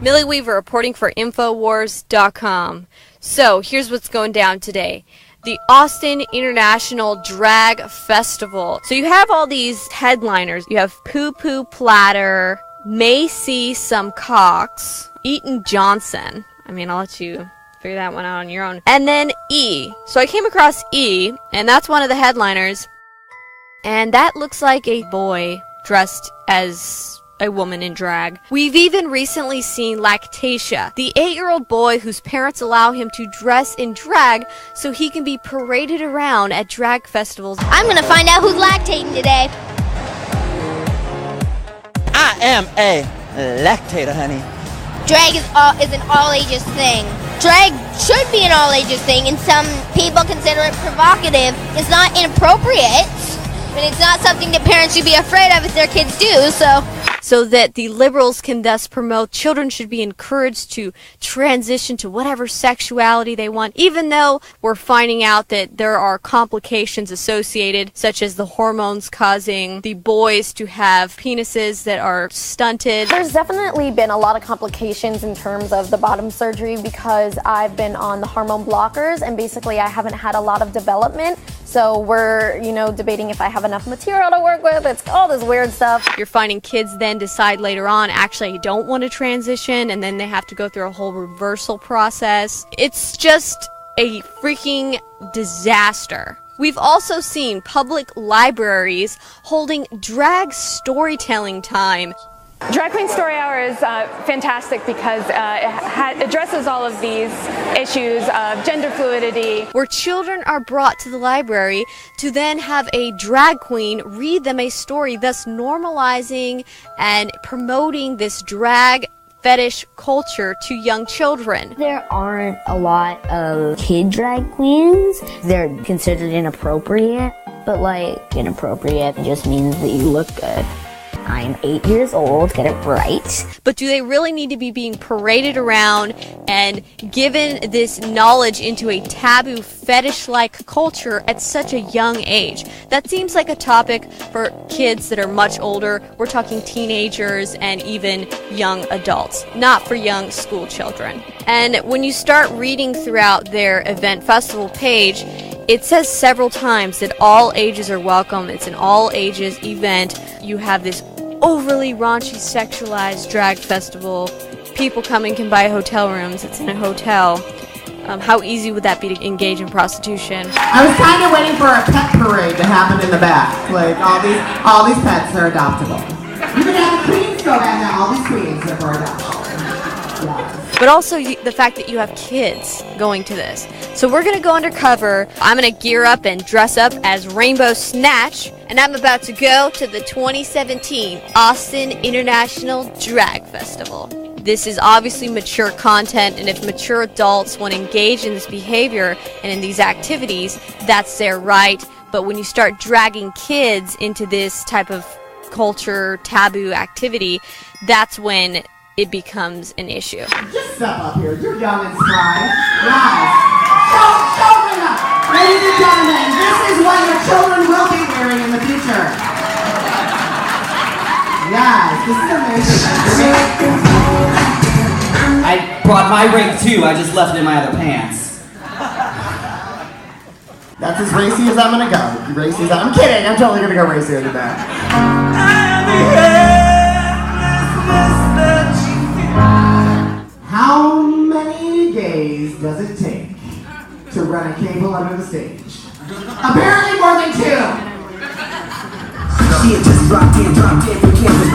Millie Weaver reporting for Infowars.com. So, here's what's going down today. The Austin International Drag Festival. So you have all these headliners. You have Poo Poo Platter, May See Some Cocks, Eaton Johnson. I mean, I'll let you figure that one out on your own. And then E. So I came across E, and that's one of the headliners. And that looks like a boy dressed as a woman in drag. We've even recently seen Lactatia, the 8-year-old boy whose parents allow him to dress in drag so he can be paraded around at drag festivals. I'm gonna find out who's lactating today. I am a lactator, honey. Drag is an all-ages thing. Drag should be an all-ages thing, and some people consider it provocative. It's not inappropriate, but it's not something that parents should be afraid of if their kids do, so that the liberals can thus promote children should be encouraged to transition to whatever sexuality they want, even though we're finding out that there are complications associated, such as the hormones causing the boys to have penises that are stunted. There's definitely been a lot of complications in terms of the bottom surgery because I've been on the hormone blockers and basically I haven't had a lot of development. So we're, debating if I have enough material to work with. It's all this weird stuff. You're finding kids then decide later on, actually, I don't want to transition, and then they have to go through a whole reversal process. It's just a freaking disaster. We've also seen public libraries holding drag storytelling time. Drag Queen Story Hour is fantastic because it addresses all of these issues of gender fluidity. Where children are brought to the library to then have a drag queen read them a story, thus normalizing and promoting this drag fetish culture to young children. There aren't a lot of kid drag queens. They're considered inappropriate, but inappropriate just means that you look good. I'm 8 years old, get it right. But do they really need to be being paraded around and given this knowledge into a taboo fetish-like culture at such a young age? That seems like a topic for kids that are much older. We're talking teenagers and even young adults, not for young school children. And when you start reading throughout their event festival page, it says several times that all ages are welcome. It's an all-ages event. You have this overly raunchy, sexualized drag festival. People coming can buy hotel rooms. It's in a hotel. How easy would that be to engage in prostitution? I was kind of waiting for a pet parade to happen in the back. Like, all these pets are adoptable. You can have the queens go down there. All these queens are for adoption. Yeah. But also the fact that you have kids going to this. So we're going to go undercover. I'm going to gear up and dress up as Rainbow Snatch. And I'm about to go to the 2017 Austin International Drag Festival. This is obviously mature content, and if mature adults want to engage in this behavior and in these activities, that's their right. But when you start dragging kids into this type of culture, taboo activity, that's when it becomes an issue. Just step up here. You're young and spry. Guys, show me up. Ladies and gentlemen, this is what your children will be wearing in the future. Guys, this is amazing. I brought my ring too, I just left it in my other pants. That's as racy as I'm gonna go. Racy as I'm kidding, I'm totally gonna go racier than that. How many gays does it take to run a cable under the stage? Apparently more than 2. She had just dropped in for campus.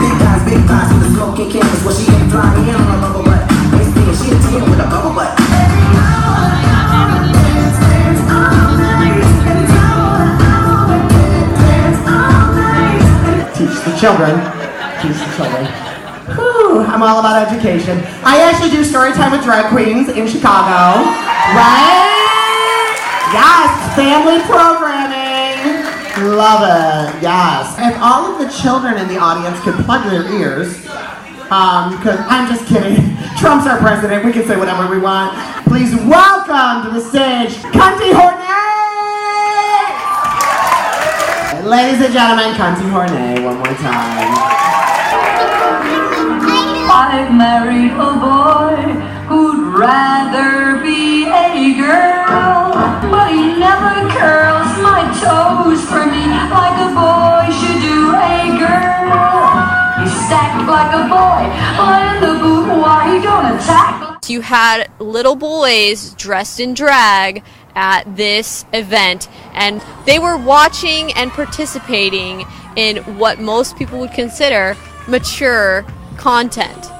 Big guys with the smoking campus. Well, she ain't flying in on a bubble butt. She a 10 with a bubble butt. Teach the children. Teach the children. Whew, I'm all about education. I actually do story time with drag queens in Chicago. Right? Yes, family programming. Love it, yes. And all of the children in the audience can plug their ears. Because I'm just kidding. Trump's our president. We can say whatever we want. Please welcome to the stage, Cunty Hornet! Ladies and gentlemen, Cunty Hornet, one more time. I married a boy. You had little boys dressed in drag at this event, and they were watching and participating in what most people would consider mature content.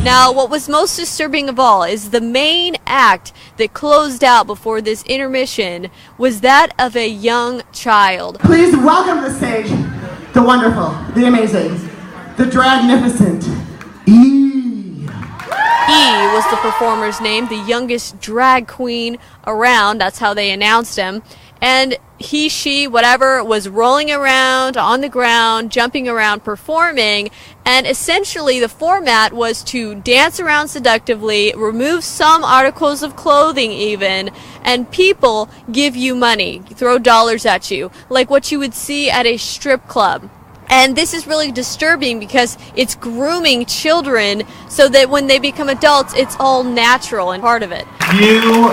Now, what was most disturbing of all is the main act that closed out before this intermission was that of a young child. Please welcome to the stage the wonderful, the amazing, the dragnificent E. E was the performer's name, the youngest drag queen around. That's how they announced him. And he, she, whatever, was rolling around on the ground, jumping around, performing. And essentially the format was to dance around seductively, remove some articles of clothing even, and people give you money, throw dollars at you, like what you would see at a strip club. And this is really disturbing because it's grooming children so that when they become adults, it's all natural and part of it. You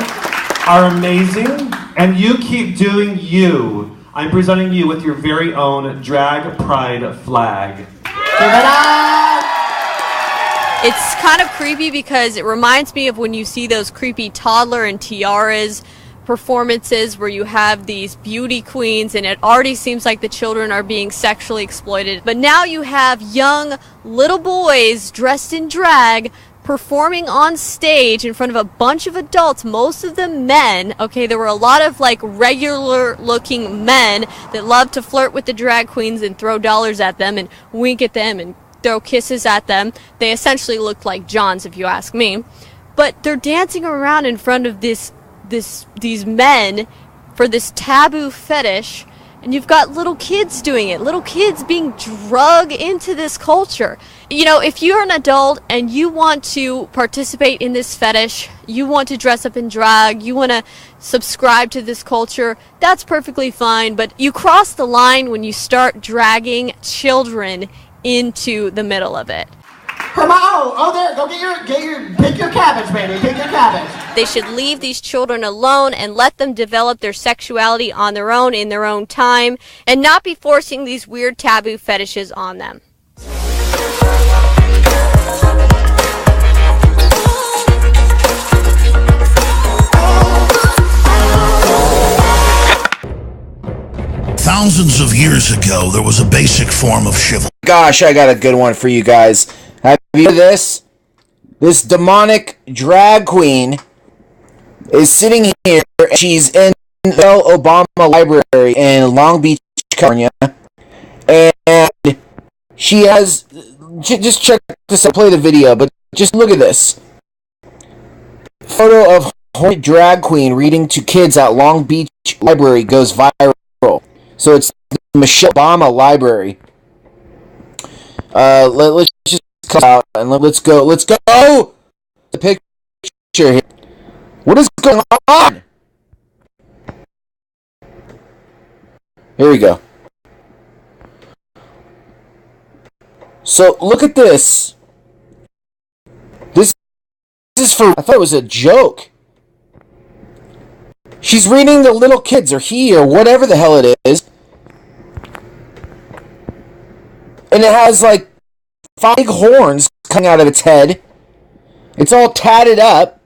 are amazing, and you keep doing you. I'm presenting you with your very own drag pride flag. Give it up! It's kind of creepy because it reminds me of when you see those creepy toddler and tiaras performances where you have these beauty queens and it already seems like the children are being sexually exploited. But now you have young little boys dressed in drag performing on stage in front of a bunch of adults, most of them men. Okay, there were a lot of like regular looking men that love to flirt with the drag queens and throw dollars at them and wink at them and throw kisses at them. They essentially looked like Johns, if you ask me. But they're dancing around in front of these men for this taboo fetish, and you've got little kids doing it, little kids being drugged into this culture. You know, if you're an adult and you want to participate in this fetish, you want to dress up in drag, you want to subscribe to this culture, that's perfectly fine, but you cross the line when you start dragging children into the middle of it. Oh, there, go pick your cabbage, baby, pick your cabbage. They should leave these children alone and let them develop their sexuality on their own in their own time and not be forcing these weird taboo fetishes on them. Thousands of years ago, there was a basic form of chivalry. Gosh, I got a good one for you guys. Have you heard this? This demonic drag queen is sitting here. She's in the Obama Library in Long Beach, California. And she has... Just check this out. Play the video, but just look at this. Photo of horny drag queen reading to kids at Long Beach Library goes viral. So it's the Michelle Obama Library. Let's just cut out and let's go. The picture here. What is going on? Here we go. So look at this. This is for. I thought it was a joke. She's reading the little kids, or he, or whatever the hell it is. And it has, like, 5 big horns coming out of its head. It's all tatted up.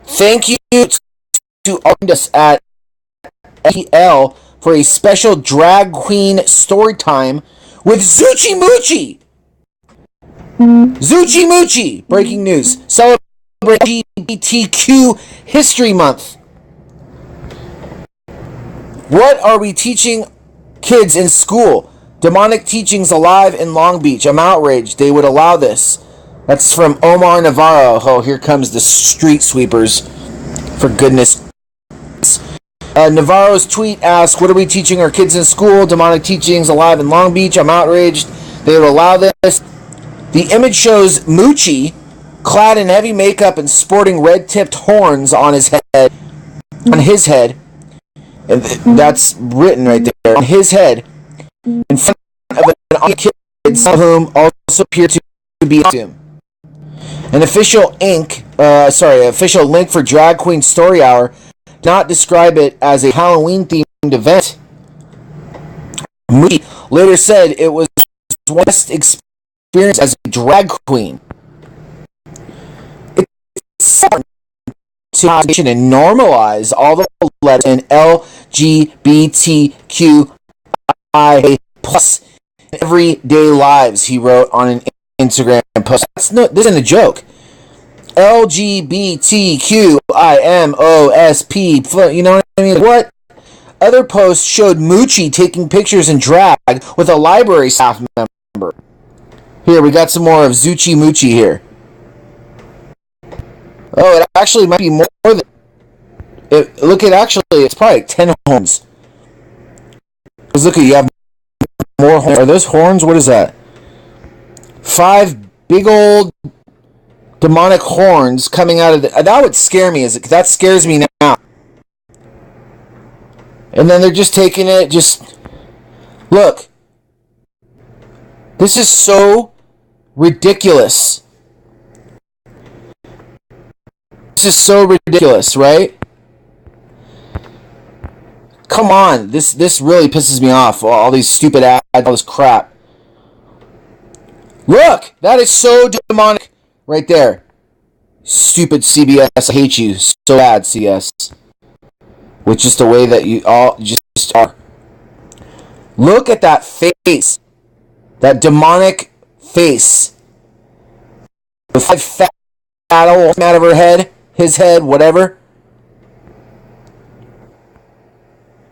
Thank you to us at SEL for a special drag queen story time with Zuchi Moochie. Zuchi Moochie! Breaking news. Celebrate LGBTQ History Month. What are we teaching kids in school? Demonic teachings alive in Long Beach. I'm outraged. They would allow this. That's from Omar Navarro. Oh, here comes the street sweepers. For goodness. Navarro's tweet asks, what are we teaching our kids in school? Demonic teachings alive in Long Beach. I'm outraged. They would allow this. The image shows Moochie clad in heavy makeup and sporting red-tipped horns on his head. On his head. And that's written right there. On his head. In front of an kid, some of whom also appear to be him. An official link for Drag Queen Story Hour did not describe it as a Halloween-themed event. Moochie later said it was one best experience as a drag queen. It's important to and normalize all the letters in LGBTQIA plus everyday lives, he wrote on an Instagram post. This isn't a joke. LGBTQIMOSP, you know what I mean? What? Other posts showed Moochie taking pictures in drag with a library staff member. Here, we got some more of Zuchi Moochie here. Oh, it actually might be more than... it's probably like 10 horns. Look, you have more horns. Are those horns? What is that? 5 big old demonic horns coming out of the... That would scare me. That scares me now. And then they're just taking it, Look. This is so ridiculous. This is so ridiculous, right? Come on. This really pisses me off. All these stupid ads, all this crap. Look! That is so demonic right there. Stupid CBS. I hate you so bad, CS. With just the way that you all just are. Look at that face. That demonic face. The 5 fat holes out of her head. His head, whatever.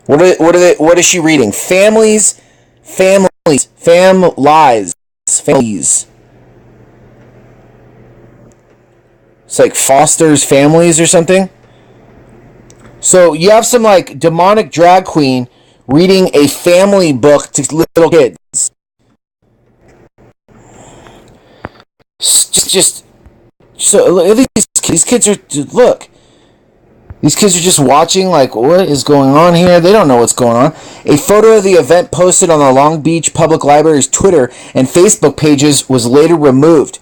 What is she reading? Families. It's like Foster's Families or something. So you have some like demonic drag queen reading a family book to little kids. So look at these kids are look. These kids are just watching like, what is going on here? They don't know what's going on. A photo of the event posted on the Long Beach Public Library's Twitter and Facebook pages was later removed.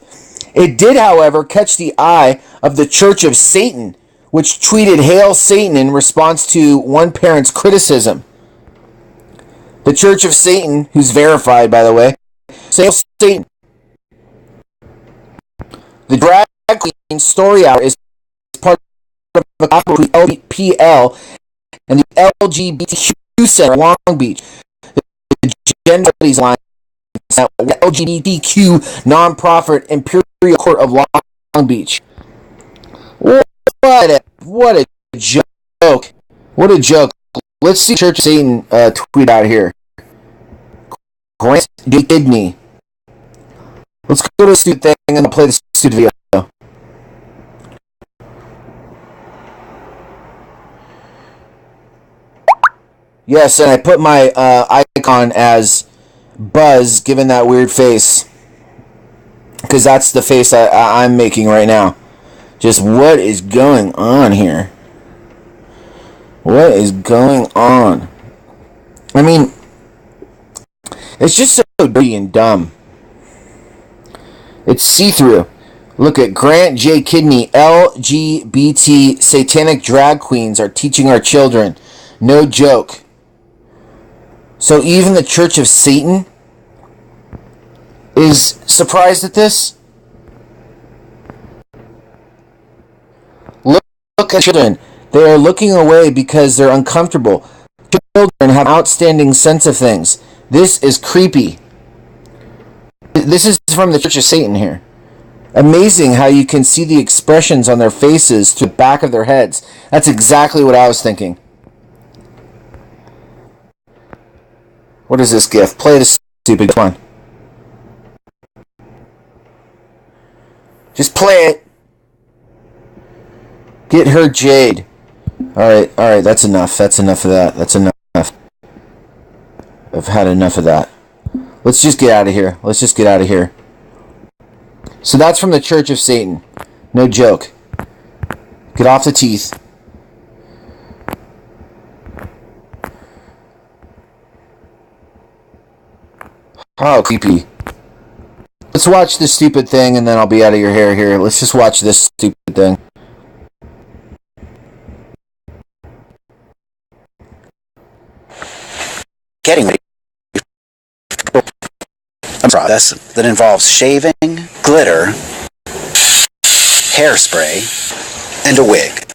It did, however, catch the eye of the Church of Satan, which tweeted "Hail Satan" in response to one parent's criticism. The Church of Satan, who's verified, by the way, says, "Hail Satan." The Drag Queen Story Hour is part of the LPL and the LGBTQ Center Long Beach. The Gender Studies Alliance, LGBTQ nonprofit Imperial Court of Long Beach. What a joke. What a joke. Let's see Church of Satan tweet out here. Grant J. Kidney. Let's go to the stupid thing and play the stupid video. Yes, and I put my icon as Buzz, given that weird face. Because that's the face I'm making right now. Just what is going on here? What is going on? I mean, it's just so dirty and dumb. It's see-through. Look at Grant J. Kidney. LGBT satanic drag queens are teaching our children. No joke. So even the Church of Satan is surprised at this? Look at children. They are looking away because they're uncomfortable. Children have an outstanding sense of things. This is creepy. This is from the Church of Satan here. Amazing how you can see the expressions on their faces through the back of their heads. That's exactly what I was thinking. What is this gift? Play the stupid one. Just play it. Get her Jade. Alright, that's enough. That's enough of that. That's enough. I've had enough of that. Let's just get out of here. Let's just get out of here. So that's from the Church of Satan. No joke. Get off the teeth. Oh, creepy. Let's Let's watch this stupid thing and then I'll be out of your hair here. Let's just watch this stupid thing. Getting ready. A process that involves shaving, glitter, hairspray, and a wig.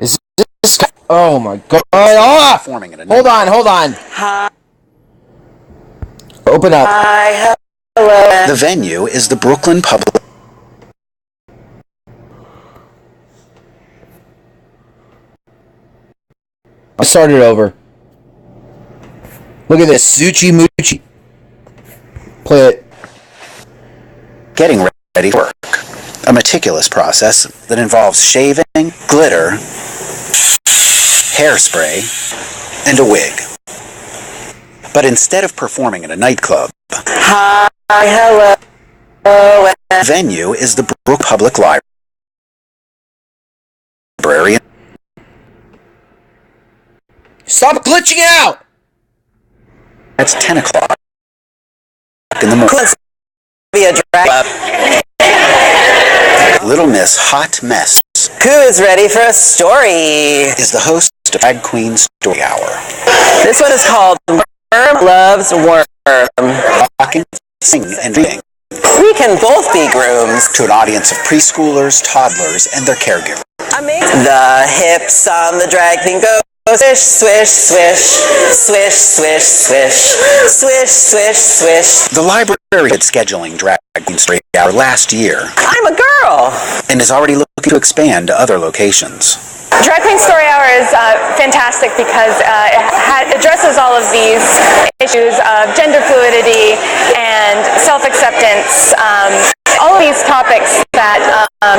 Is this... Oh my god. Oh! Hold on. Open up. The venue is the Brooklyn Public. I started over. Look at this. Zuchi Moochie. Play it. Getting ready for work. A meticulous process that involves shaving, glitter, hairspray, and a wig. But instead of performing at a nightclub, the venue is the Brook Public Library. Stop glitching out! It's 10 o'clock in the morning. Little Miss Hot Mess. Who is ready for a story? Is the host of Drag Queen Story Hour. This one is called Worm Loves Worm. Talking, singing, and reading. We can both be grooms. To an audience of preschoolers, toddlers, and their caregivers. Amazing. The hips on the drag queen go swish, swish, swish, swish, swish, swish, swish, swish, swish. The library had scheduling Drag Queen Story Hour last year. I'm a girl. And is already looking to expand to other locations. Drag Queen Story Hour is fantastic because it addresses all of these issues of gender fluidity and self-acceptance, all of these topics that are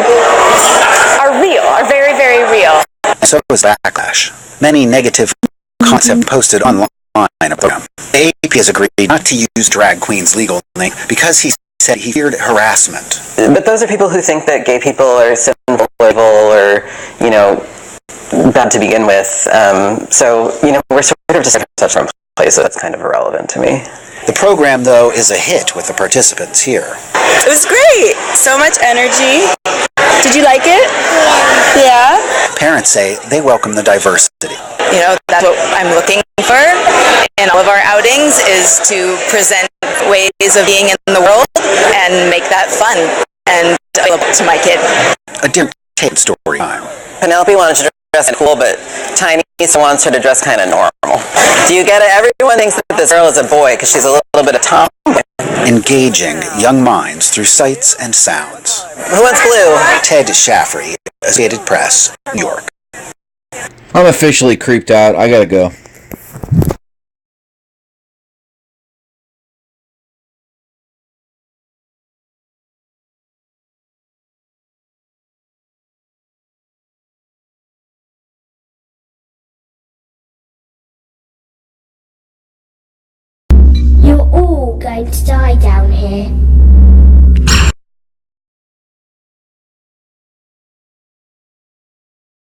real, are very, very real. So is backlash. Many negative comments have posted online about the program. The AP has agreed not to use drag queen's legal name because he said he feared harassment. But those are people who think that gay people are sinful or evil or, bad to begin with. So, we're sort of just in such a place that it's kind of irrelevant to me. The program, though, is a hit with the participants here. It was great. So much energy. Did you like it? Yeah. Parents say they welcome the diversity. That's what I'm looking for in all of our outings is to present ways of being in the world and make that fun and to my kid. A dear kid story time. Penelope wanted to dress cool, but Tiny wants her to dress kind of normal. Do you get it? Everyone thinks that this girl is a boy because she's a little bit of tomboy. Engaging young minds through sights and sounds. Who wants blue? Ted Shaffrey, Associated Press, New York. I'm officially creeped out. I gotta go. You're all going to die down here.